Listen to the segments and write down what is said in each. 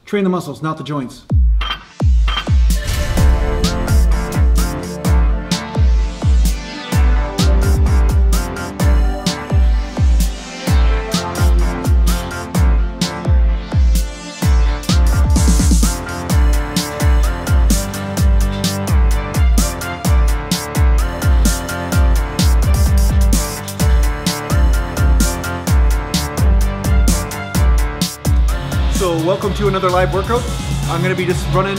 Train the muscles, not the joints. So welcome to another live workout. I'm going to be just running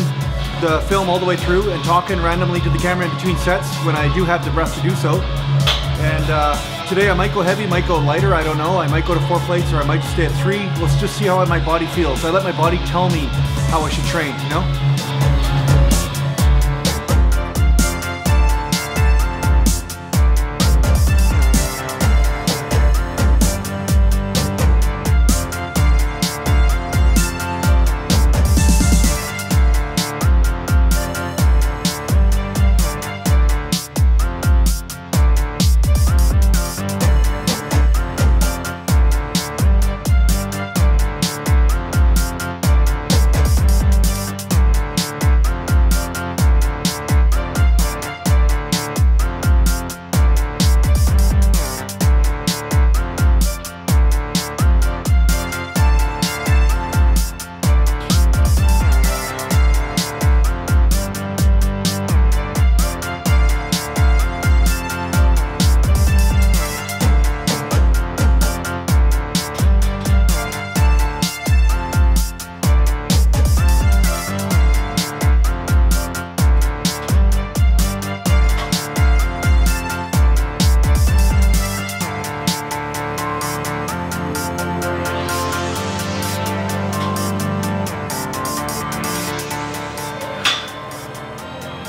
the film all the way through and talking randomly to the camera in between sets when I do have the breath to do so. And today I might go heavy, might go lighter, I don't know. I might go to 4 plates or I might just stay at 3. Let's just see how my body feels. I let my body tell me how I should train, you know?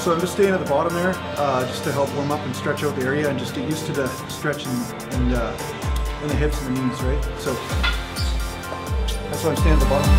So I'm just staying at the bottom there, just to help warm up and stretch out the area and just get used to the stretch in the hips and the knees, right? So that's why I'm staying at the bottom.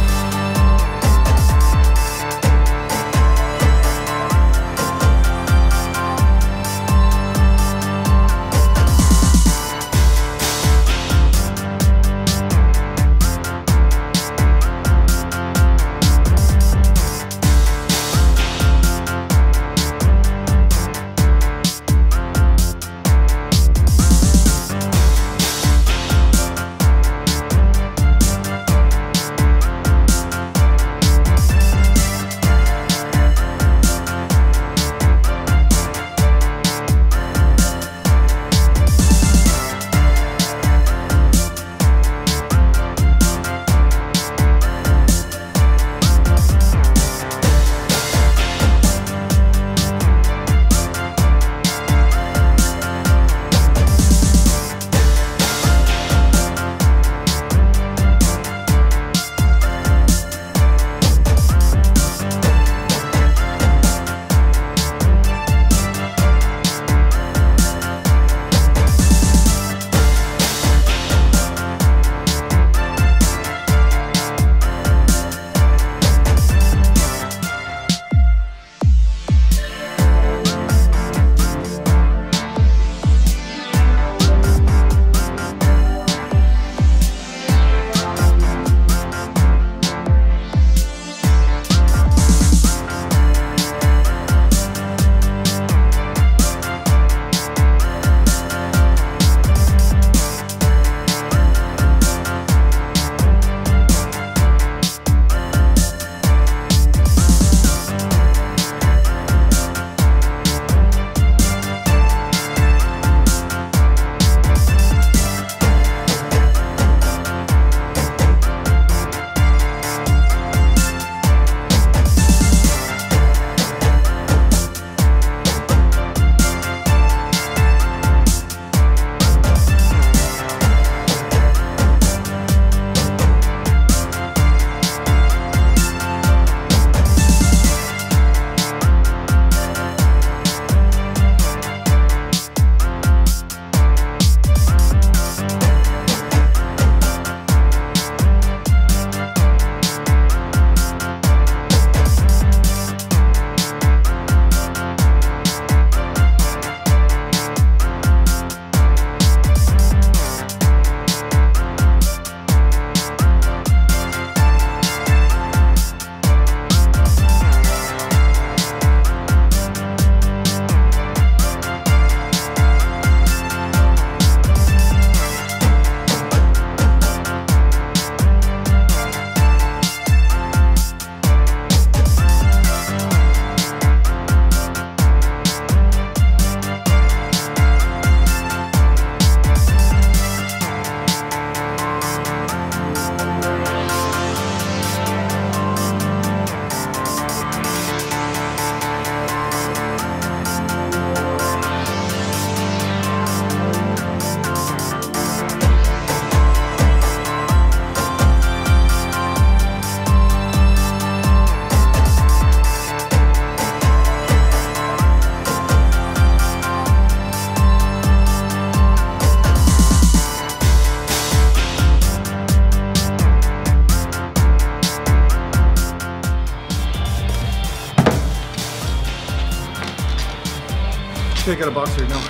I got a boxer now.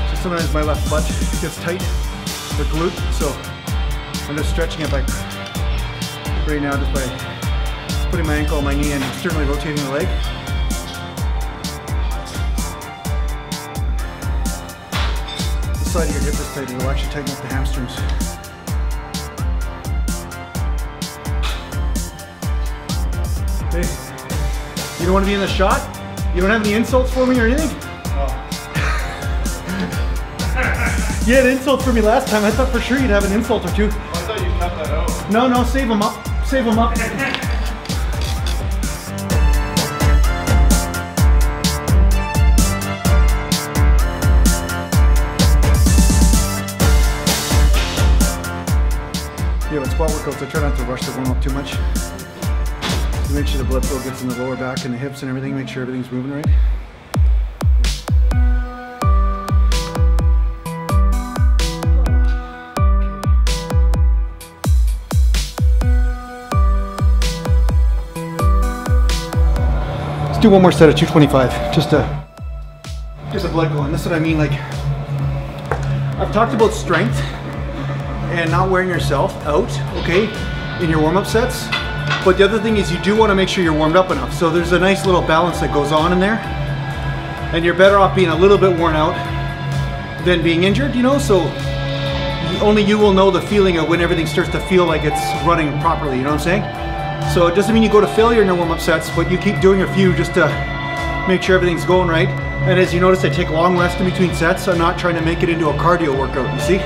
So sometimes my left butt gets tight, or glute, so I'm just stretching it by right now, just by putting my ankle on my knee and externally rotating the leg. The side of your hip is tight, it will actually tighten up the hamstrings. Hey, you don't want to be in the shot? You don't have any insults for me or anything? Oh. You had insults for me last time. I thought for sure you'd have an insult or two. Oh, I thought you cut that out. No, no, save them up. Save them up. Yeah, with squat workouts, I try not to rush the warm up too much. To make sure the blood flow gets in the lower back and the hips and everything, make sure everything's moving right. Let's do one more set of 225, just to get the blood going. That's what I mean, like, I've talked about strength and not wearing yourself out, okay, in your warm-up sets. But the other thing is you do want to make sure you're warmed up enough. So there's a nice little balance that goes on in there. And you're better off being a little bit worn out than being injured, you know? So only you will know the feeling of when everything starts to feel like it's running properly, you know what I'm saying? So it doesn't mean you go to failure in your warm-up sets, but you keep doing a few just to make sure everything's going right. And as you notice, I take long rest in between sets. I'm not trying to make it into a cardio workout, you see?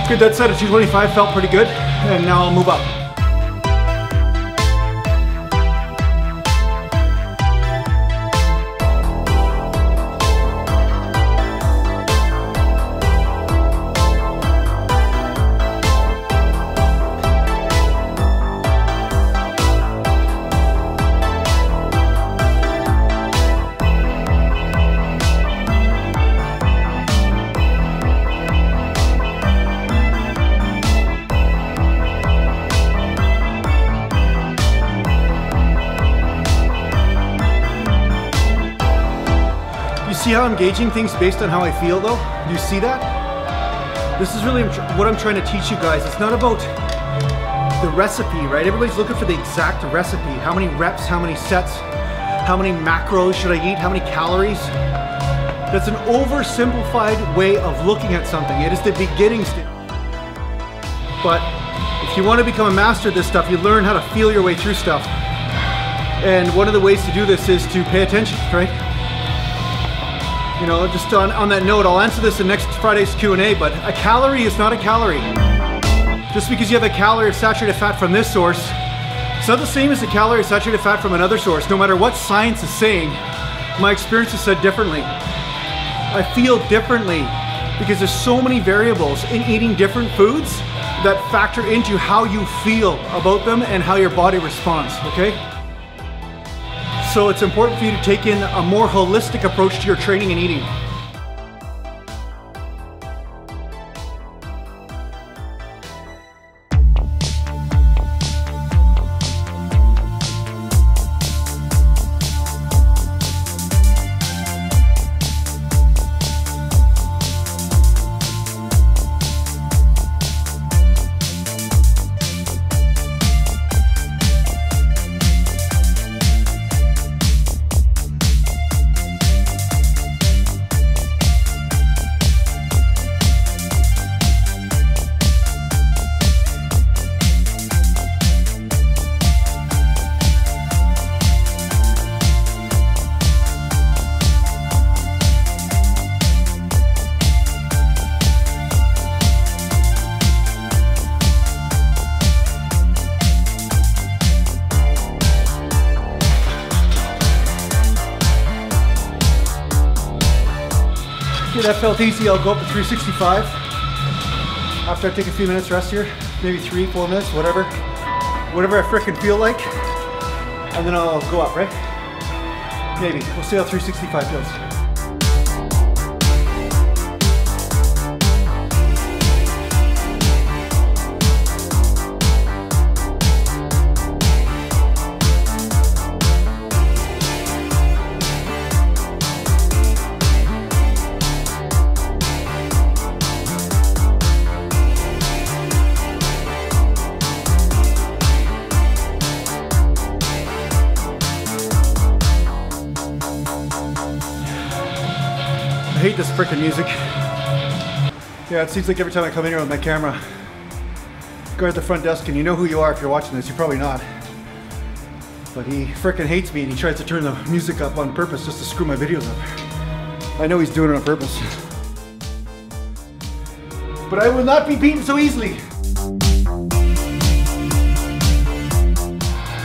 Good, that set of 225 felt pretty good, and now I'll move up. See how I'm gauging things based on how I feel though? Do you see that? This is really what I'm trying to teach you guys. It's not about the recipe, right? Everybody's looking for the exact recipe. How many reps, how many sets, how many macros should I eat, how many calories? That's an oversimplified way of looking at something. It is the beginning stage. But if you want to become a master of this stuff, you learn how to feel your way through stuff. And one of the ways to do this is to pay attention, right? You know, just on that note, I'll answer this in next Friday's Q&A, but a calorie is not a calorie. Just because you have a calorie of saturated fat from this source, it's not the same as a calorie of saturated fat from another source. No matter what science is saying, my experience is said differently. I feel differently because there's so many variables in eating different foods that factor into how you feel about them and how your body responds, okay? So it's important for you to take in a more holistic approach to your training and eating. Okay, that felt easy. I'll go up to 365 after I take a few minutes rest here, maybe 3-4 minutes, whatever I frickin' feel like, and then I'll go up, right? Maybe. We'll see how 365 feels. I hate this frickin' music. Yeah, it seems like every time I come in here with my camera, go at the front desk, and you know who you are if you're watching this, you're probably not. But he frickin' hates me and he tries to turn the music up on purpose just to screw my videos up. I know he's doing it on purpose. But I will not be beaten so easily.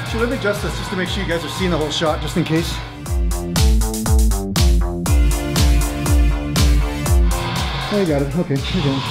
So let me adjust this just to make sure you guys are seeing the whole shot, just in case. Oh, you got it. Okay, you're good.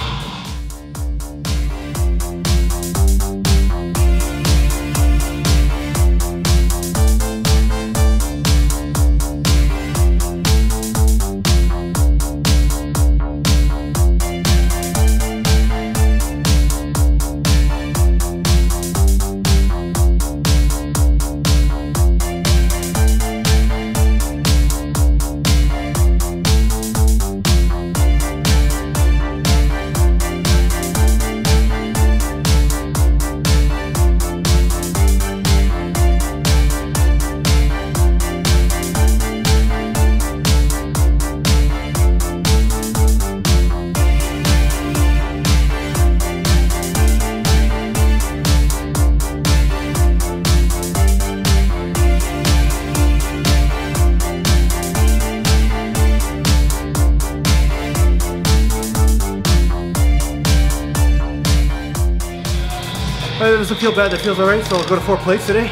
It doesn't feel bad, that feels alright, so I'll go to 4 plates today.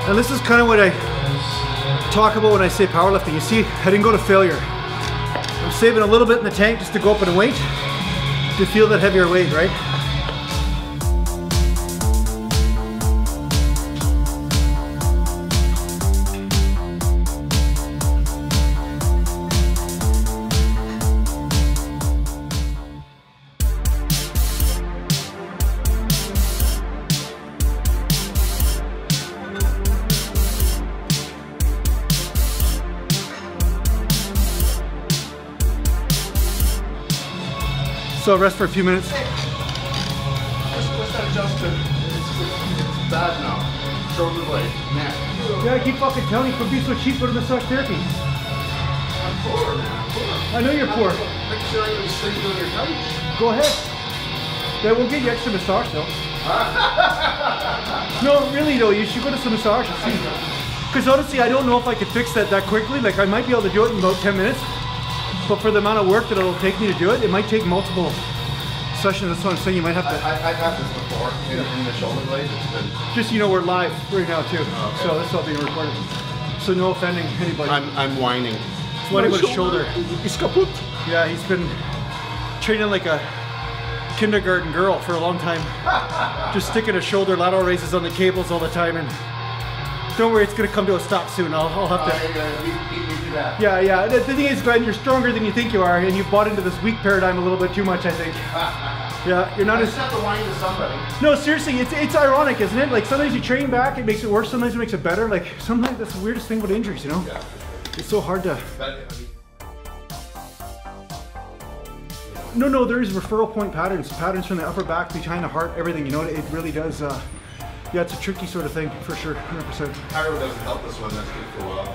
And this is kind of what I talk about when I say powerlifting. You see, I didn't go to failure. I'm saving a little bit in the tank just to go up in weight, to feel that heavier weight, right? So I'll rest for a few minutes. What's that adjustment? It's bad now. Shoulder blade, neck. Yeah, I keep fucking telling you, quit being so cheap, go to massage therapy. I'm poor, man. I'm poor. I know you're poor. Make sure I'm sleeping on your couch. Go ahead. They will get you extra massage though. No, really though, you should go to some massage and see. Because honestly, I don't know if I could fix that quickly. Like, I might be able to do it in about 10 minutes. But for the amount of work that it'll take me to do it, it might take multiple sessions. That's what I'm saying. You might have to. I've had this before in the shoulder blades. It's been. Just, you know, we're live right now too. Okay. So this is all being recorded. So no offending anybody. I'm whining. It's whining with his shoulder. He's kaput. Yeah, he's been training like a kindergarten girl for a long time. Just sticking his shoulder lateral raises on the cables all the time, and don't worry, it's gonna come to a stop soon. I'll have to. Yeah. The thing is, Glenn, you're stronger than you think you are, and you've bought into this weak paradigm a little bit too much, I think. Yeah, you're not I just have to whine to somebody. No, seriously, it's ironic, isn't it? Like, sometimes you train back, it makes it worse, sometimes it makes it better. Like, sometimes that's the weirdest thing about injuries, you know? Yeah. It's so hard to... But, No, there is referral point patterns from the upper back, behind the heart, everything, you know, it really does, yeah, it's a tricky sort of thing, for sure, 100%. Pyro doesn't help this one, that's good for a while.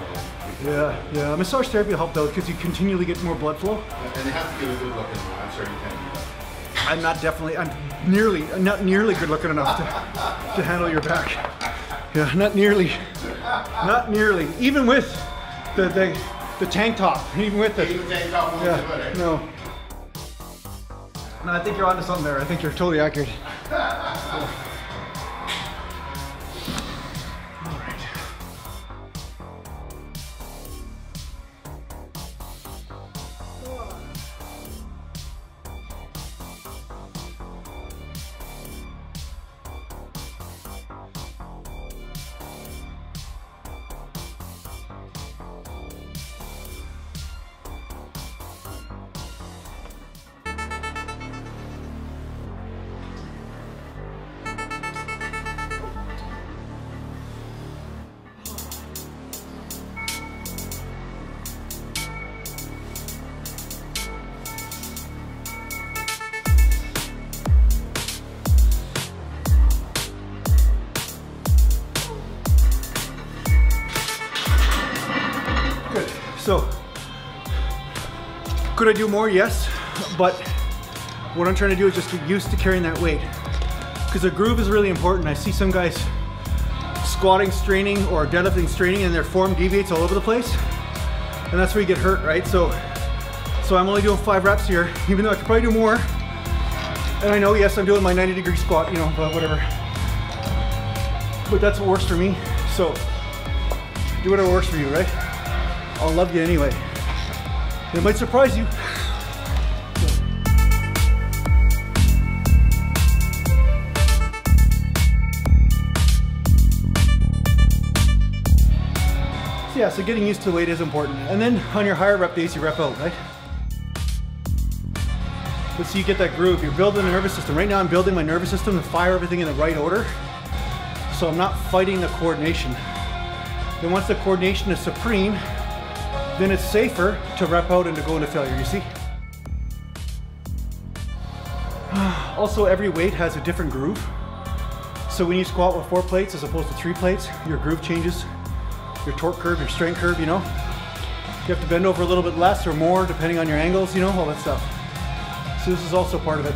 Yeah, massage therapy will help though, because you continually get more blood flow. And they have to give a good looking one, I'm sure you can do that. I'm not nearly good looking enough to handle your back. Yeah, not nearly. Even with the tank top, even with it. Even the tank top won't do it, eh? No, I think you're onto something there. I think you're totally accurate. Yeah. Could I do more? Yes, but what I'm trying to do is just get used to carrying that weight, because the groove is really important. I see some guys squatting, straining, or deadlifting, straining, and their form deviates all over the place, and that's where you get hurt, right? So I'm only doing 5 reps here, even though I could probably do more. And I know, yes, I'm doing my 90-degree squat, you know, but whatever. But that's what works for me. So do whatever works for you, right? I'll love you anyway. It might surprise you. So yeah, so getting used to the weight is important. And then on your higher rep days, you rep out, right? But so you get that groove, you're building the nervous system. Right now I'm building my nervous system to fire everything in the right order. So I'm not fighting the coordination. Then once the coordination is supreme, then it's safer to rep out and to go into failure, you see? Also, every weight has a different groove. So when you squat with 4 plates as opposed to 3 plates, your groove changes. Your torque curve, your strength curve, you know? You have to bend over a little bit less or more depending on your angles, you know, all that stuff. So this is also part of it.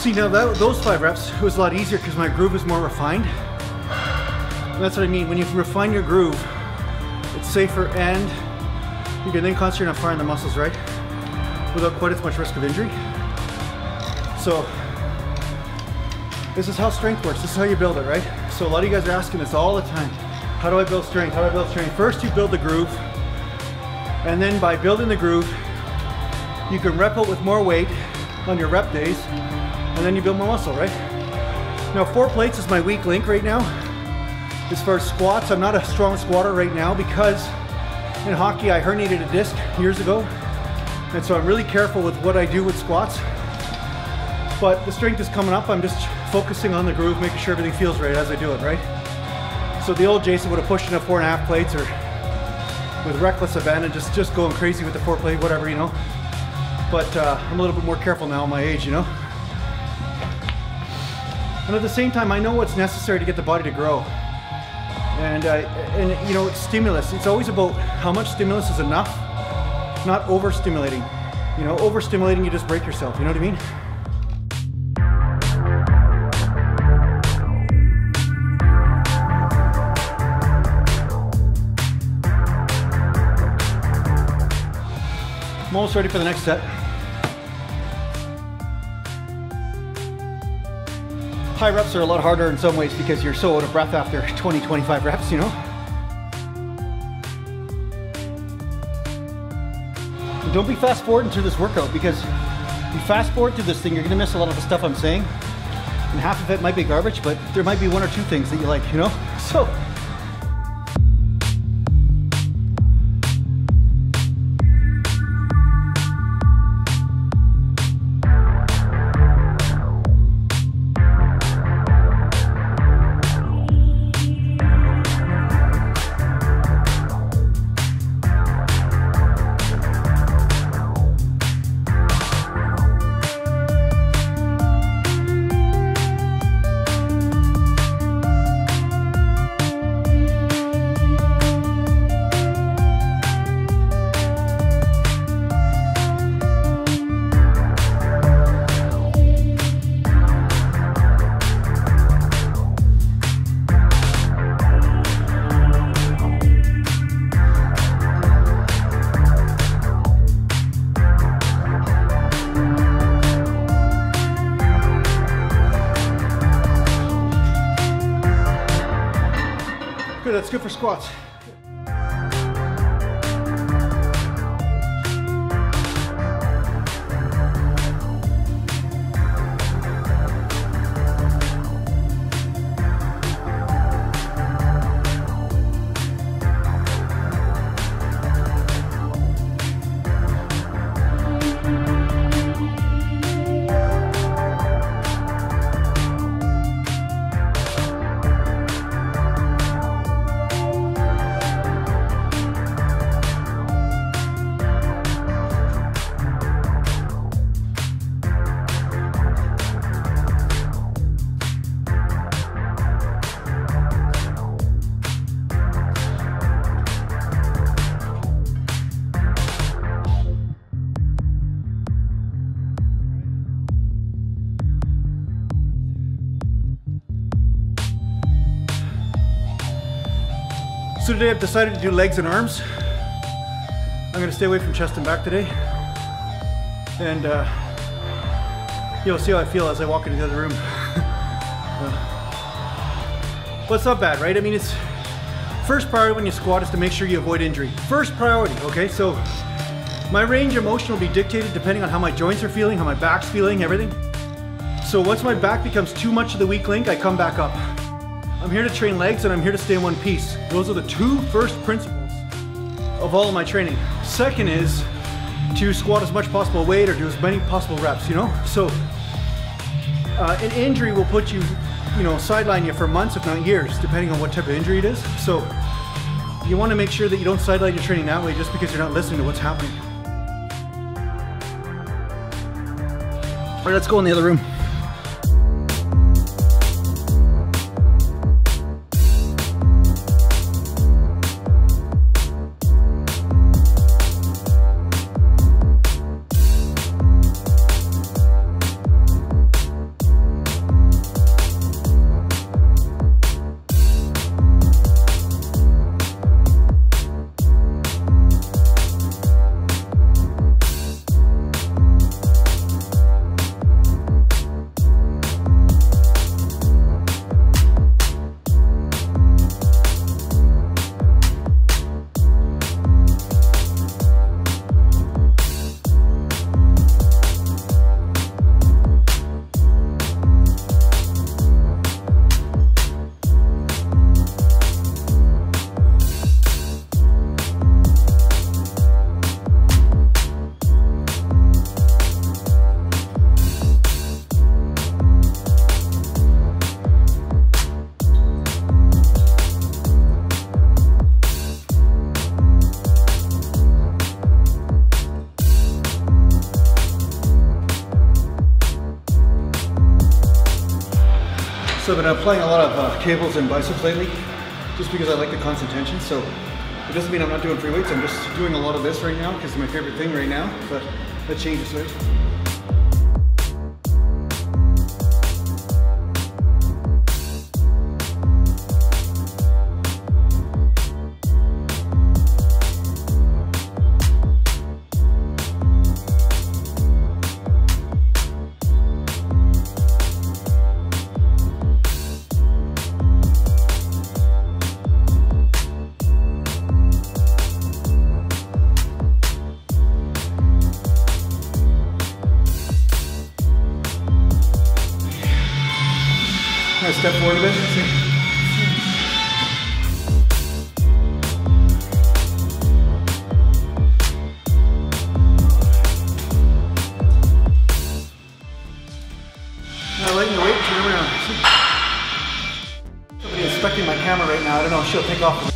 See, now those 5 reps was a lot easier because my groove is more refined. And that's what I mean. When you refine your groove, it's safer and you can then concentrate on firing the muscles, right? Without quite as much risk of injury. So this is how strength works. This is how you build it, right? So a lot of you guys are asking this all the time. How do I build strength? How do I build strength? First you build the groove, and then by building the groove, you can rep out with more weight on your rep days, and then you build more muscle, right? Now 4 plates is my weak link right now. As far as squats, I'm not a strong squatter right now because in hockey I herniated a disc years ago. And so I'm really careful with what I do with squats. But the strength is coming up. I'm just focusing on the groove, making sure everything feels right as I do it, right? So the old Jason would have pushed in a 4.5 plates or with reckless abandon, just going crazy with the 4 plate, whatever, you know. But I'm a little bit more careful now at my age, you know. And at the same time, I know what's necessary to get the body to grow. And you know, it's stimulus. It's always about how much stimulus is enough, not overstimulating. You know, overstimulating, you just break yourself, you know what I mean? I'm almost ready for the next set. High reps are a lot harder in some ways because you're so out of breath after 20, 25 reps, you know? And don't be fast forwarding through this workout, because if you fast forward through this thing, you're gonna miss a lot of the stuff I'm saying. And half of it might be garbage, but there might be 1 or 2 things that you like, you know? So. it's good for squats. So today I've decided to do legs and arms. I'm gonna stay away from chest and back today. And you'll see how I feel as I walk into the other room. But it's not bad, right? I mean, it's first priority when you squat is to make sure you avoid injury. First priority, okay? So my range of motion will be dictated depending on how my joints are feeling, how my back's feeling, everything. So once my back becomes too much of the weak link, I come back up. I'm here to train legs and I'm here to stay in one piece. Those are the two first principles of all of my training. Second is to squat as much possible weight or do as many possible reps, you know? So an injury will put you, sideline you for months, if not years, depending on what type of injury it is. So you want to make sure that you don't sideline your training that way just because you're not listening to what's happening. All right, let's go in the other room. So I've been applying a lot of cables and biceps lately, just because I like the constant tension. So it doesn't mean I'm not doing free weights. I'm just doing a lot of this right now because it's my favorite thing right now. But that changes, right? Step forward a bit. Now letting the weight turn around. Somebody inspecting my camera right now. I don't know if she'll take off.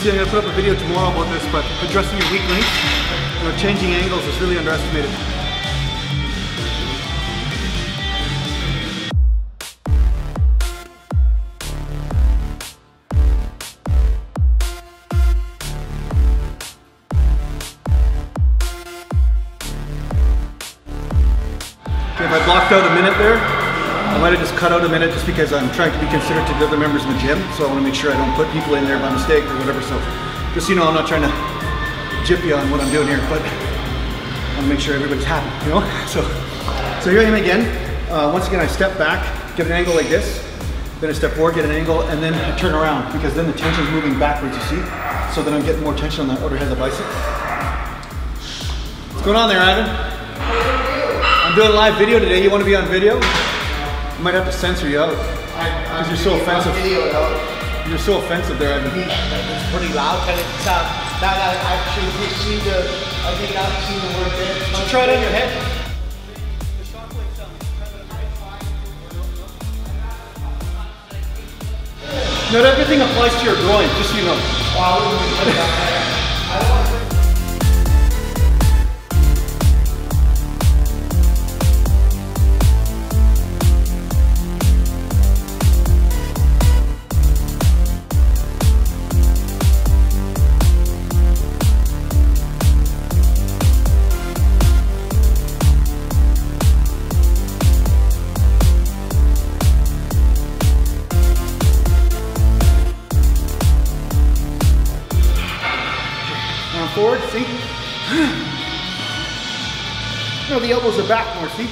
See, I'm going to put up a video tomorrow about this, but addressing your weak links, changing angles is really underestimated. blocked out a minute there. I might have just cut out a minute just because I'm trying to be considerate to the other members in the gym. So I want to make sure I don't put people in there by mistake or whatever. So just so you know, I'm not trying to jip you on what I'm doing here, but I want to make sure everybody's happy, you know? So here I am again. Once again, I step back, get an angle like this. Then I step forward, get an angle, and then I turn around because then the tension's moving backwards, you see? So then I'm getting more tension on the outer head of the bicep. What's going on there, Ivan? I'm doing a live video today. You want to be on video? I might have to censor you out because you're so offensive. You're so offensive there, Ivan. It's pretty loud, and it's now that I actually see I think I've seen the word there. You try it on your head. Not everything applies to your groin, just so you know. Forward, see? No, the elbows are back more, see?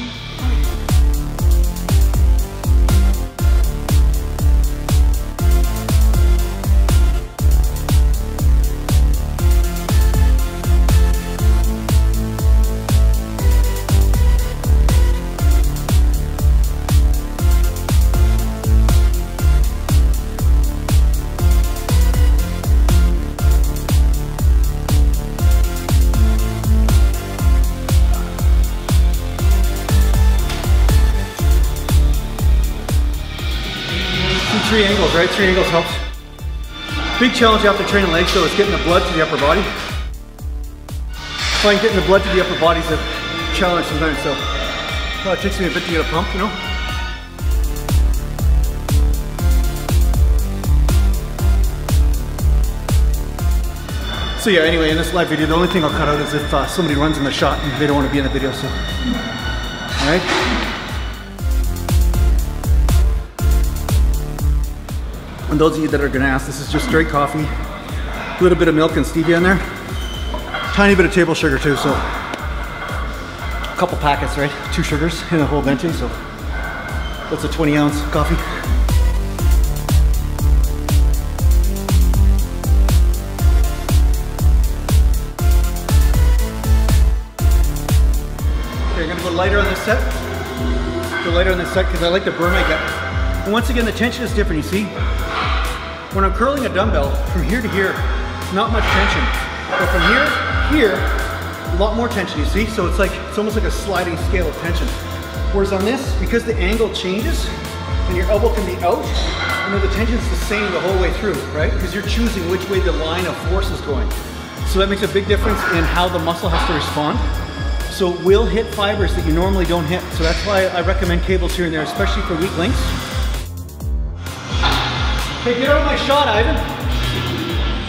Three angles, right? Three angles helps. Big challenge after training legs though is getting the blood to the upper body. Fine, getting the blood to the upper body is a challenge sometimes, so it takes me a bit to get a pump, you know? So yeah, anyway, in this live video, the only thing I'll cut out is if somebody runs in the shot and they don't want to be in the video, so. All right? And those of you that are gonna ask, this is just straight coffee, a little bit of milk and stevia in there, tiny bit of table sugar too, so a couple packets, right? 2 sugars in a whole venti, so that's a 20-ounce coffee. Okay, I'm gonna go lighter on this set. Go lighter on this set because I like the burn I get. And once again, the tension is different, you see? When I'm curling a dumbbell, from here to here, not much tension. But from here to here, a lot more tension, you see? So it's almost like a sliding scale of tension. Whereas on this, because the angle changes, and your elbow can be out, you know, the tension's the same the whole way through, right? Because you're choosing which way the line of force is going. So that makes a big difference in how the muscle has to respond. So it will hit fibers that you normally don't hit. So that's why I recommend cables here and there, especially for weak links. Hey, get out of my shot, Ivan.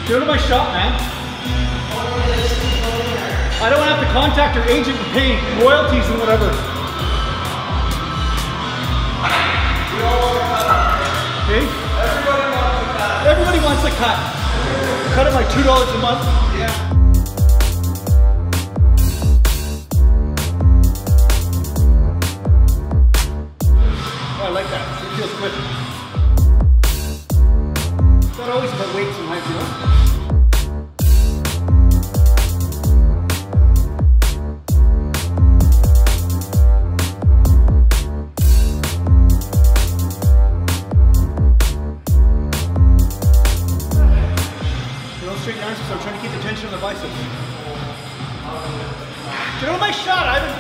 Get out of my shot, man. I don't have to contact your agent and pay royalties and whatever. Okay? Everybody wants a cut. Cut it like $2 a month. Yeah. Oh, I like that. It feels quick. It's not always about weights and height, you know? Straight arms because I'm trying to keep the tension on the biceps. Get on my shot, Ivan!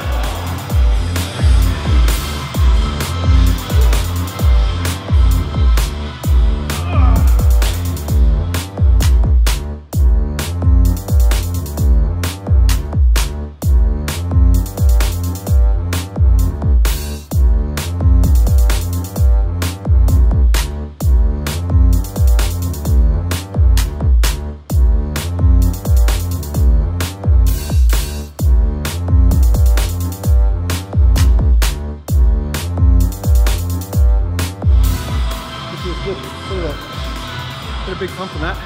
Get a big pump from that.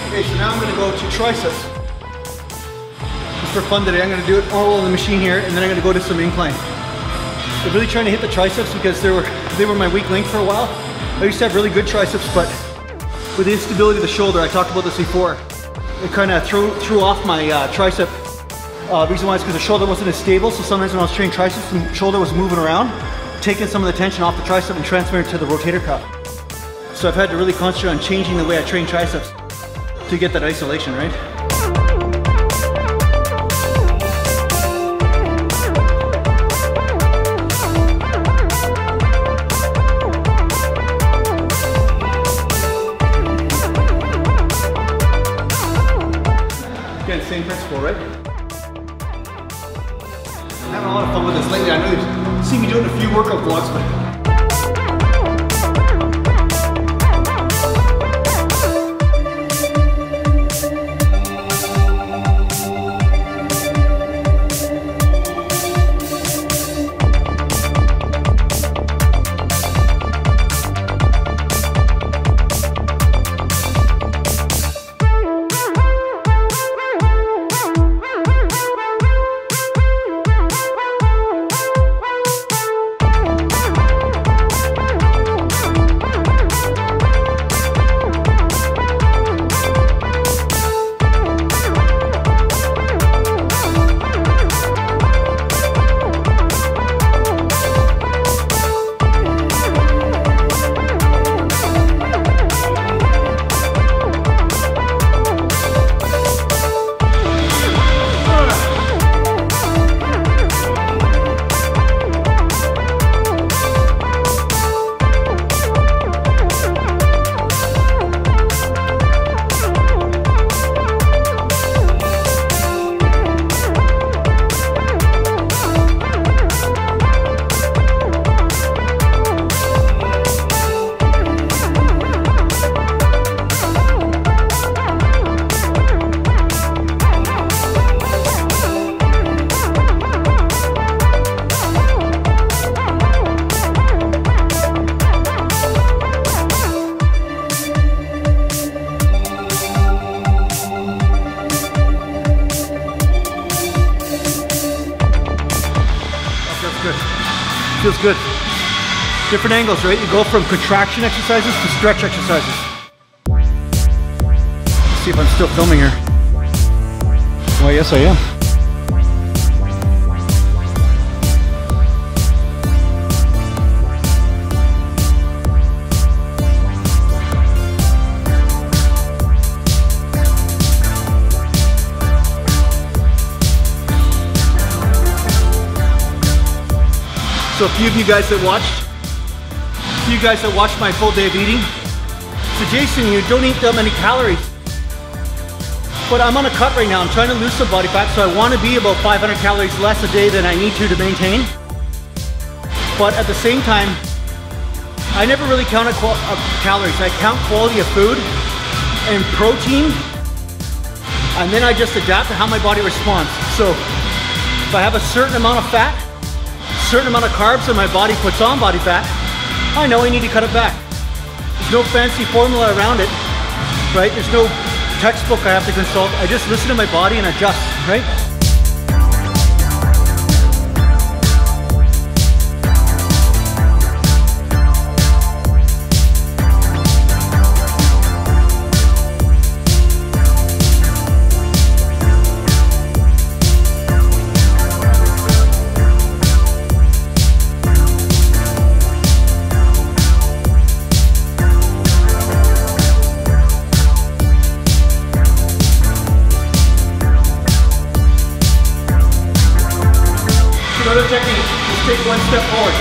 Okay, so now I'm going to go to triceps. Just for fun today, I'm going to do it all on the machine here, and then I'm going to go to some incline. I'm really trying to hit the triceps because they were my weak link for a while. I used to have really good triceps, but with the instability of the shoulder, I talked about this before, it kind of threw off my tricep. Reason why is because the shoulder wasn't as stable, so sometimes when I was training triceps, the shoulder was moving around, taking some of the tension off the tricep and transferring it to the rotator cuff. So I've had to really concentrate on changing the way I train triceps to get that isolation, right? Again, same principle, right? I'm having a lot of fun with this lately. I know you've seen me doing a few workout vlogs, but feels good. Different angles, right? You go from contraction exercises to stretch exercises. Let's see if I'm still filming here. Well, yes I am. So a few of you guys that watched my full day of eating, so Jason, you don't eat that many calories. But I'm on a cut right now. I'm trying to lose some body fat, so I want to be about 500 calories less a day than I need to maintain. But at the same time, I never really count calories. I count quality of food and protein, and then I just adapt to how my body responds. So if I have a certain amount of fat, certain amount of carbs and my body puts on body fat, I know I need to cut it back. There's no fancy formula around it, right? There's no textbook I have to consult. I just listen to my body and adjust, right? Another technique, just take one step forward.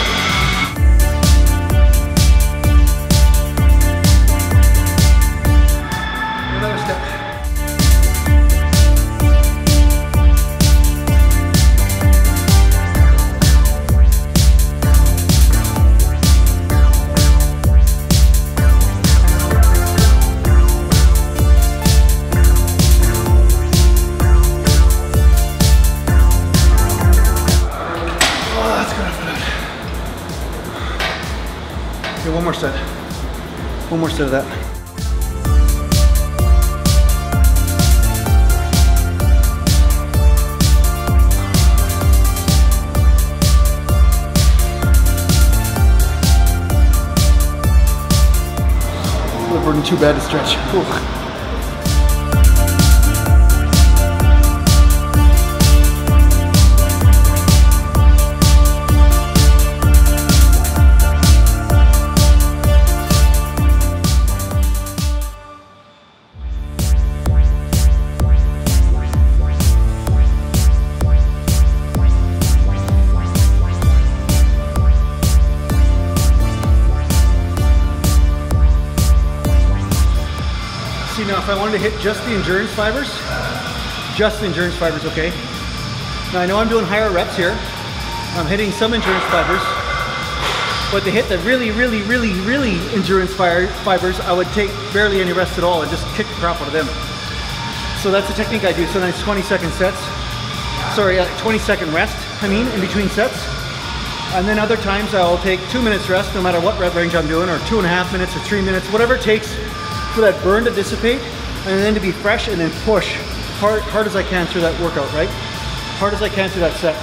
Another step. Okay, one more set. One more set of that. It wasn't too bad to stretch. Ooh. Now, if I wanted to hit just the endurance fibers, okay? Now, I know I'm doing higher reps here. I'm hitting some endurance fibers, but to hit the really endurance fibers, I would take barely any rest at all and just kick the crap out of them. So that's the technique I do. Sometimes 20-second sets. Sorry, 20-second rest, I mean, in between sets. And then other times I'll take 2 minutes rest, no matter what rep range I'm doing, or 2.5 minutes or 3 minutes, whatever it takes for that burn to dissipate, and then to be fresh, and then push hard as I can through that workout, right? Hard as I can through that set.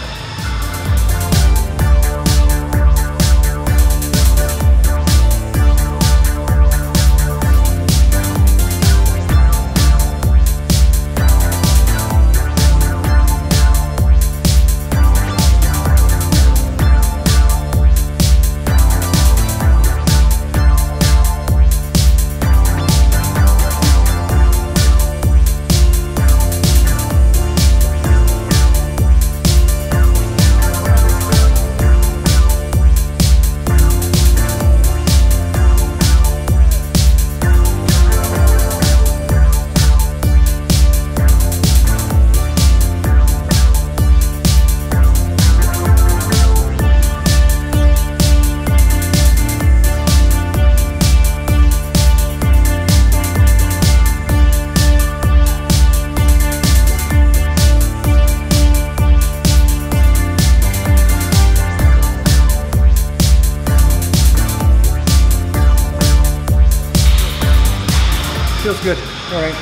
Feels good. All right.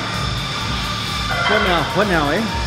What now? What now, eh?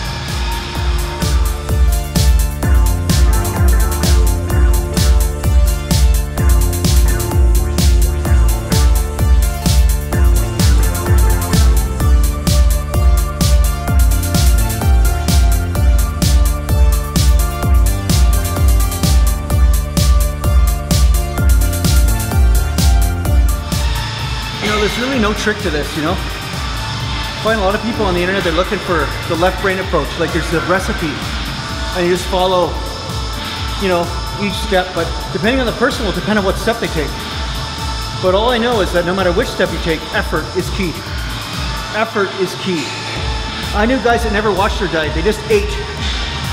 There's really no trick to this, you know? I find a lot of people on the internet, they're looking for the left brain approach, like there's the recipe, and you just follow, you know, each step, but depending on the person will depend on what step they take. But all I know is that no matter which step you take, effort is key. Effort is key. I knew guys that never watched their diet, they just ate.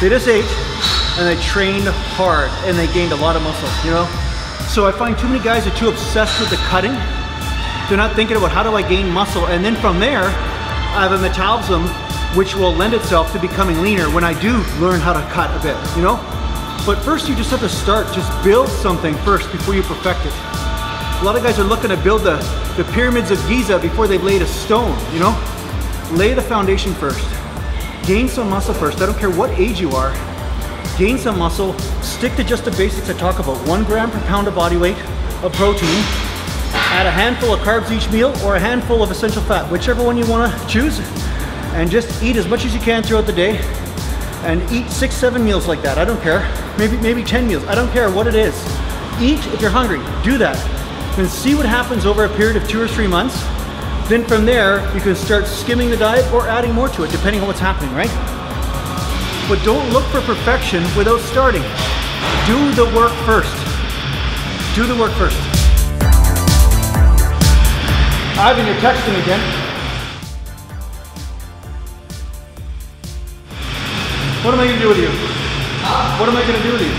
They just ate, and they trained hard, and they gained a lot of muscle, you know? So I find too many guys are too obsessed with the cutting. They're not thinking about how do I gain muscle, and then from there I have a metabolism which will lend itself to becoming leaner when I do learn how to cut a bit, you know? But first you just have to start, just build something first before you perfect it. A lot of guys are looking to build the pyramids of Giza before they've laid a stone, you know? Lay the foundation first. Gain some muscle first. I don't care what age you are. Gain some muscle, stick to just the basics I talk about. 1 gram per pound of body weight of protein. Add a handful of carbs each meal or a handful of essential fat, whichever one you want to choose, and just eat as much as you can throughout the day, and eat 6-7 meals like that. I don't care. Maybe 10 meals. I don't care what it is. Eat if you're hungry. Do that. Then see what happens over a period of 2 or 3 months. Then from there, you can start skimming the diet or adding more to it, depending on what's happening, right? But don't look for perfection without starting. Do the work first. Do the work first. Ivan, you're texting again. What am I going to do with you? What am I going to do with you?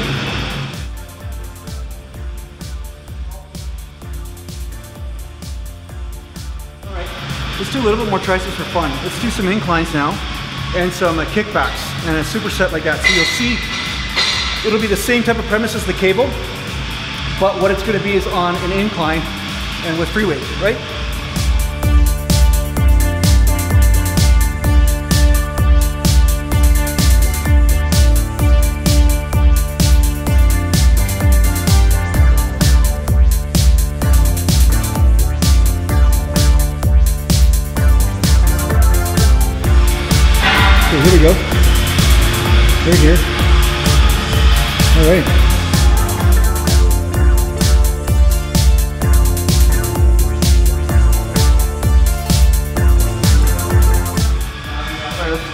All right, let's do a little bit more triceps for fun. Let's do some inclines now and some kickbacks and a superset like that. So you'll see it'll be the same type of premise as the cable, but what it's going to be is on an incline and with free weight, right? So here we go. Right here. All right.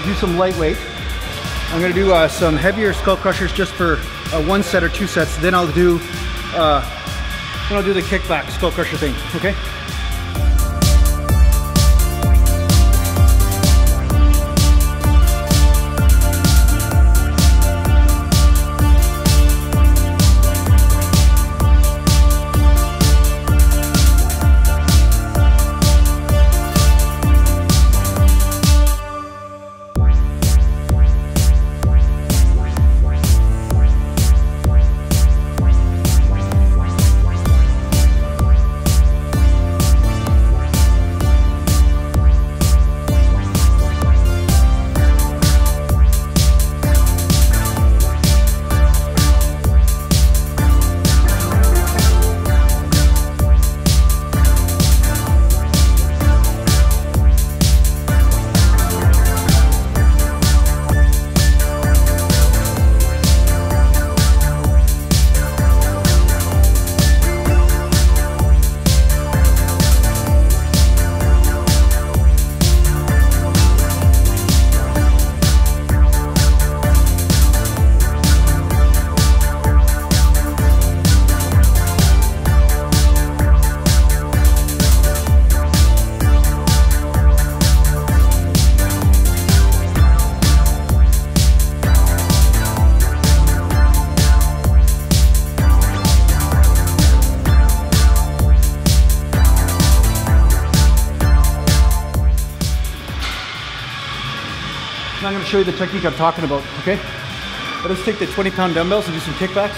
Do some lightweight. I'm going to do some heavier skull crushers just for one set or two sets. Then I'll do the kickback skull crusher thing. Okay. Now I'm going to show you the technique I'm talking about, okay? Let's take the 20-pound dumbbells and do some kickbacks.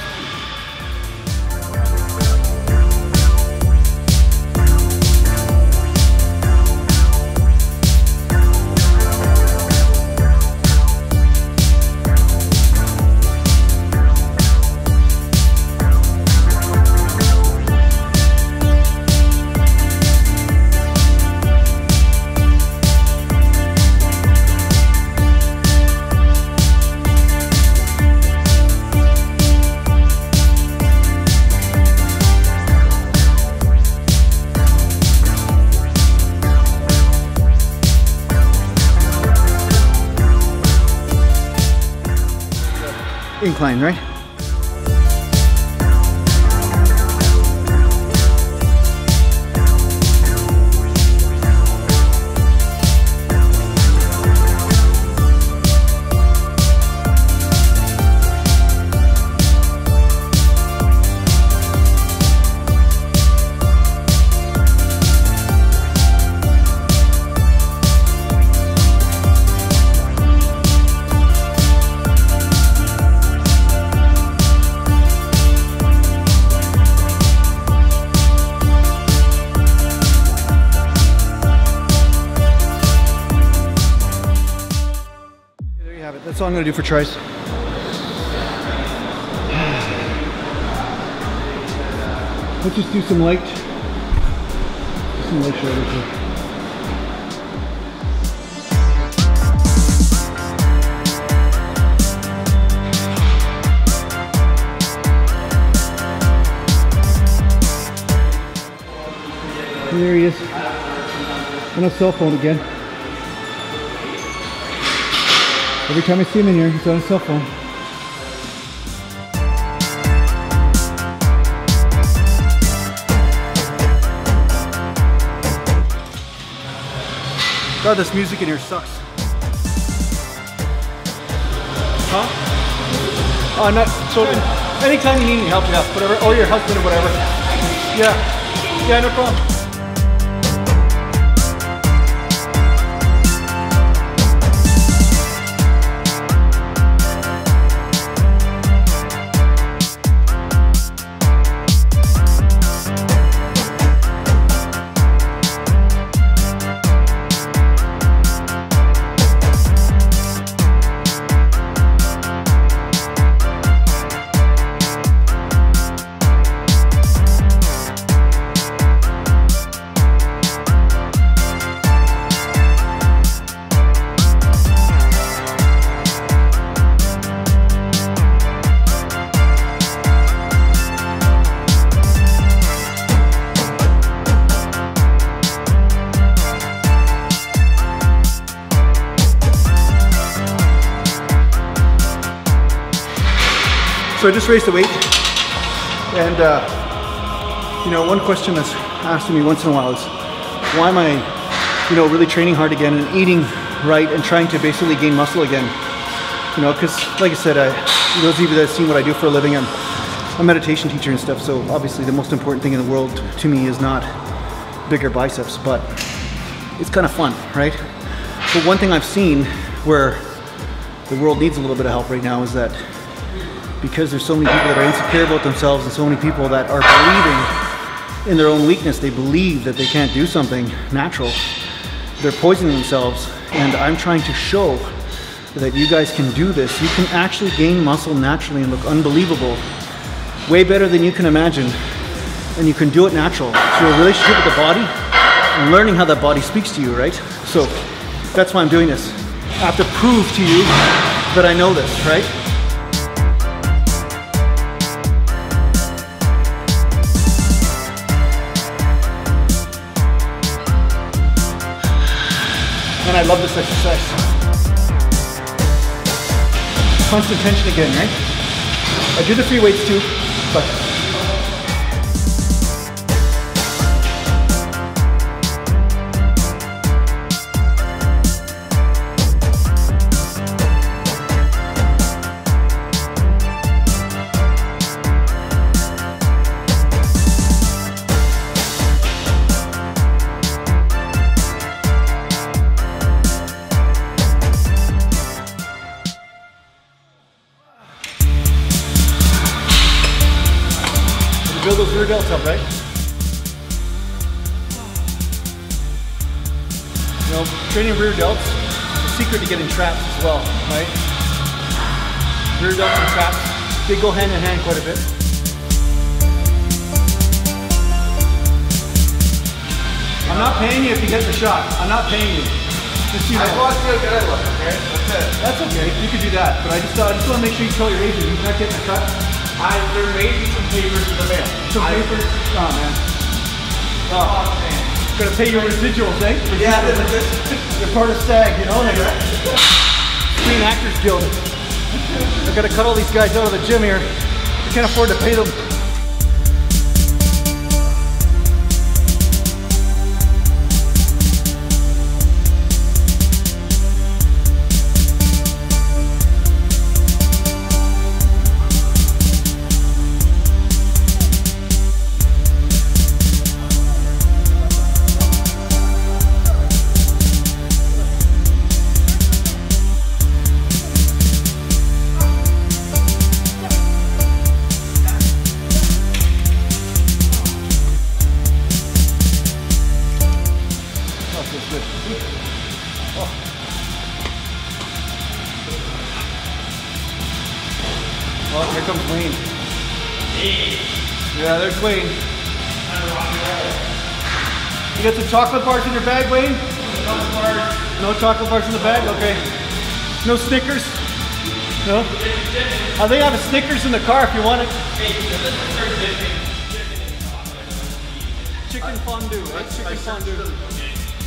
Incline, right? That's all I'm going to do for tries. Let's just do some light shoulders here. There he is. On a cell phone again. Every time I see him in here, he's on his cell phone. God, this music in here sucks. Huh? Not so. Anytime you need any help, yeah, whatever, or your husband or whatever. Yeah, no problem. So I just raised the weight, and you know, one question that's asked me once in a while is, why am I, you know, really training hard again and eating right and trying to basically gain muscle again? You know, because like I said, those of you that have seen what I do for a living, I'm a meditation teacher and stuff, so obviously the most important thing in the world to me is not bigger biceps, but it's kind of fun, right? But one thing I've seen where the world needs a little bit of help right now is that because there's so many people that are insecure about themselves and so many people that are believing in their own weakness, they believe that they can't do something natural, they're poisoning themselves. And I'm trying to show that you guys can do this. You can actually gain muscle naturally and look unbelievable, way better than you can imagine, and you can do it natural through a relationship with the body and learning how that body speaks to you, right? So that's why I'm doing this. I have to prove to you that I know this, right? And I love this exercise. Constant tension again, right? I do the free weights too, but build those rear delts up, right? You know, training rear delts is the secret to getting traps as well, right? Rear delts and traps, they go hand in hand quite a bit. I'm not paying you if you get the shot. I'm not paying you. Just so you know. I want you to get it, okay? That's it. That's okay. You can do that, but I just want to make sure you tell your agent you're not getting the cut. There may be some papers in the mail. Some papers? Oh man. Oh man. Gonna pay your residuals, eh? Yeah, you're part of SAG, you know? Like Screen Actors Guild. I gotta cut all these guys out of the gym here. I can't afford to pay them. Oh, here comes Wayne. Yeah, there's Wayne. You got some chocolate bars in your bag, Wayne? No chocolate bars in the bag? Okay. No Snickers? No? I think I have a Snickers in the car if you want it. Chicken fondue, right? Chicken fondue.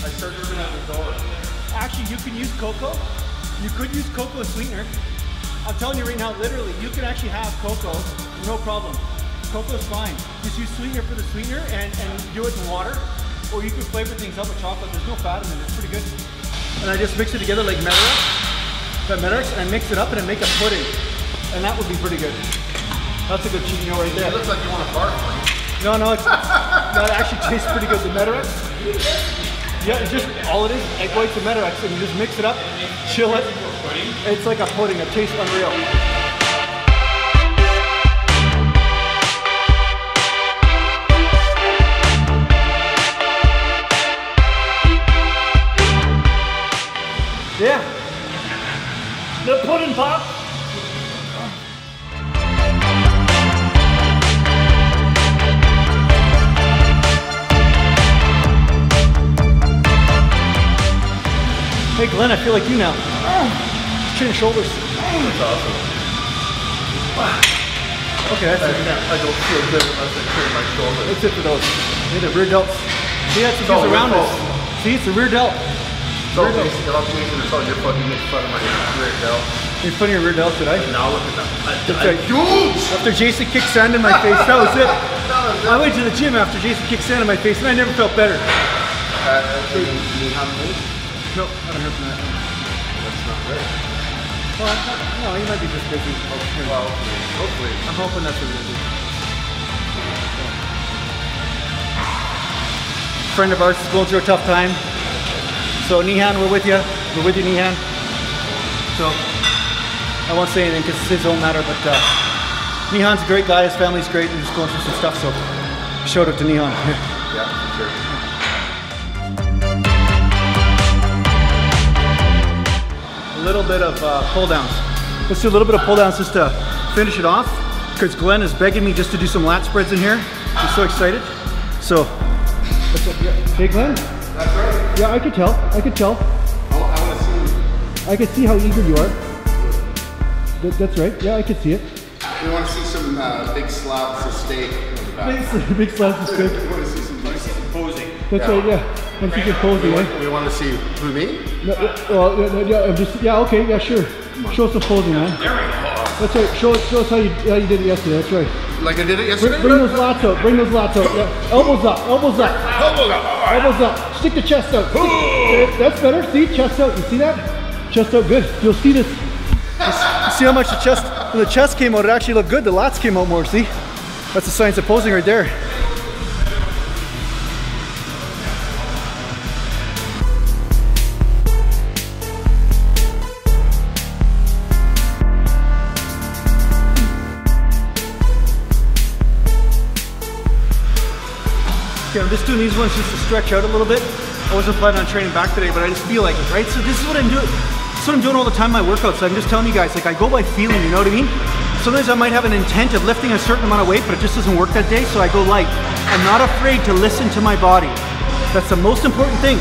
I started moving out the door. Actually, you can use cocoa. You could use cocoa sweetener. I'm telling you right now, literally, you can actually have cocoa, no problem. Cocoa's fine. Just use sweetener for the sweetener and do it in water. Or you can flavor things up with chocolate. There's no fat in it, it's pretty good. And I just mix it together like Metarex, and I mix it up and I make a pudding. And that would be pretty good. That's a good cheat meal right there. It looks like you want to barf. No, no, it actually tastes pretty good. The Metarex. Yeah, it's just, all it is, egg whites and Metarex, and you just mix it up, chill it. It's like a pudding, it tastes unreal. Yeah. The pudding pop. Hey Glenn, I feel like you now. Chin and shoulders. That's awesome. Okay, that's it. I don't feel good unless I clear my shoulders. That's it for those. See the rear delts. See, that's what goes around us. See, it's the rear delt. So basically, I'm making this on your foot, you make fun of my rear delt. You're funny rear delts, did I? Now look at that. Huge! After Jason kicked sand in my face, that was it. I went to the gym after Jason kicked sand in my face and I never felt better. Knee on move? No, I don't hear from that. That's not right. Well, no, you might be just busy. Well, hopefully. I'm hoping that's what it is. Friend of ours is going through a tough time. So Nihan, we're with you. We're with you, Nihan. So I won't say anything because it's his own matter, but Nihan's a great guy. His family's great. They're just going through some stuff. So shout out to Nihan. Yeah, for sure. A little bit of pull downs. Let's do a little bit of pull downs just to finish it off because Glenn is begging me just to do some lat spreads in here. I'm so excited. So, hey Glenn? That's right. Yeah, I could tell. I could tell. I want to see. I can see how eager you are. That's right. Yeah, I can see it. We want to see some big slabs of steak in the back. Big slabs of steak. We want to see some posing. That's right. Yeah. I'm thinking posing. We want to see who, me? No, yeah. Okay. Yeah. Sure. Show us some posing, man. There we go. That's right. Show us how you did it yesterday. That's right. Like I did it yesterday. Bring those lats out. Bring those lats out. Yeah. Elbows up. Elbows up. Elbows up. Elbows up. Stick the chest out. That's better. See, chest out. You see that? Chest out. Good. You'll see this. You see how much the chest, when the chest came out, it actually looked good. The lats came out more. See? That's the science of posing right there. Okay, I'm just doing these ones just to stretch out a little bit. I wasn't planning on training back today, but I just feel like it, right? So this is what I'm doing. That's what I'm doing all the time in my workouts. So I'm just telling you guys, like I go by feeling, you know what I mean? Sometimes I might have an intent of lifting a certain amount of weight, but it just doesn't work that day, so I go light. I'm not afraid to listen to my body. That's the most important thing.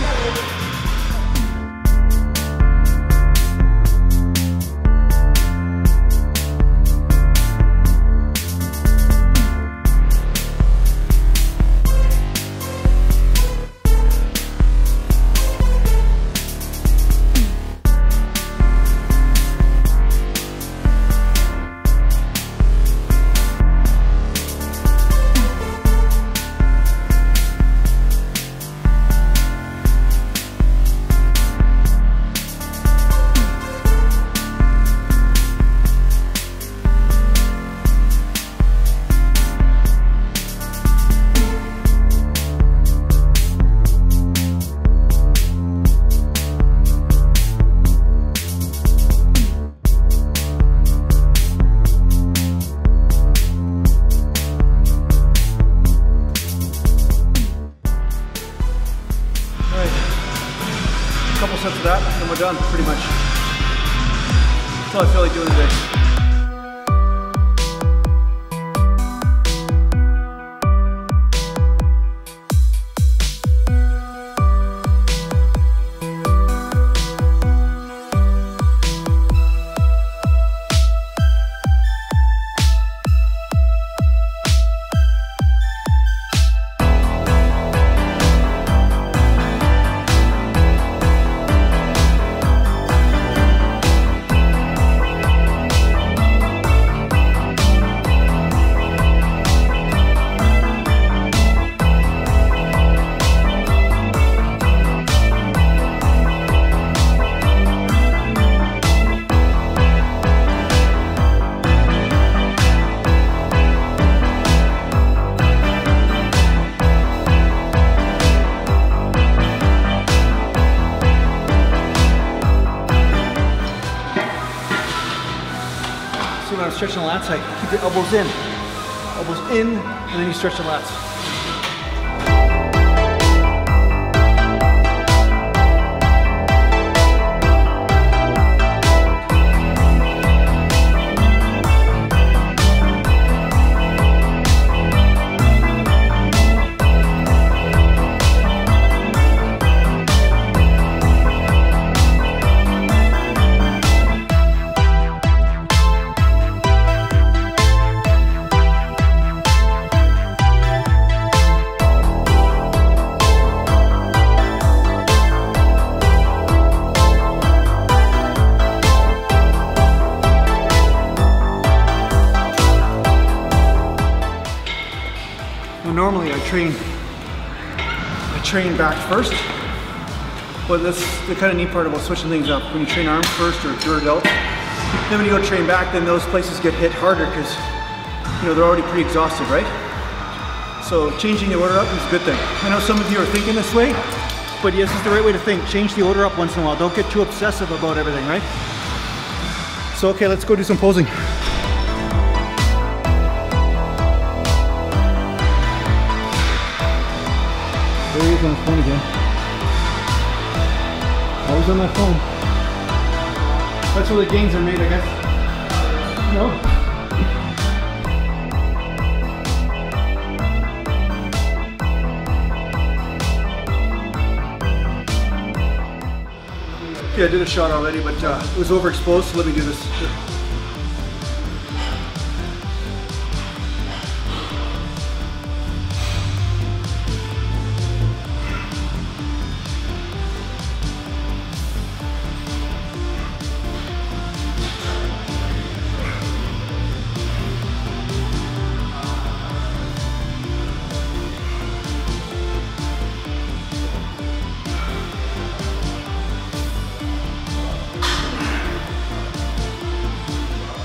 Couple sets of that, and we're done, pretty much. That's all I feel like doing today. When I'm stretching the lats, I keep your elbows in, and then you stretch the lats. Well, normally I train back first, but that's the kind of neat part about switching things up. When you train arms first or delts, then when you go train back, then those places get hit harder because, you know, they're already pretty exhausted, right? So changing the order up is a good thing. I know some of you are thinking this way, but yes, it's the right way to think. Change the order up once in a while. Don't get too obsessive about everything, right? So, okay, let's go do some posing. There he is on his phone again. Always on that phone. That's where the gains are made, I guess. No? Yeah, I did a shot already, but it was overexposed, so let me do this.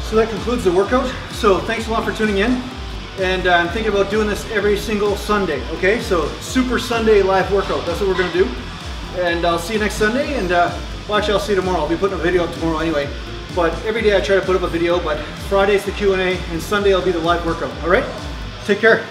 So that concludes the workout. So thanks a lot for tuning in. And I'm thinking about doing this every single Sunday, okay? So Super Sunday live workout, that's what we're gonna do. And I'll see you next Sunday, and well, actually I'll see you tomorrow. I'll be putting a video up tomorrow anyway. But every day I try to put up a video, but Friday's the Q&A, and Sunday will be the live workout, all right? Take care.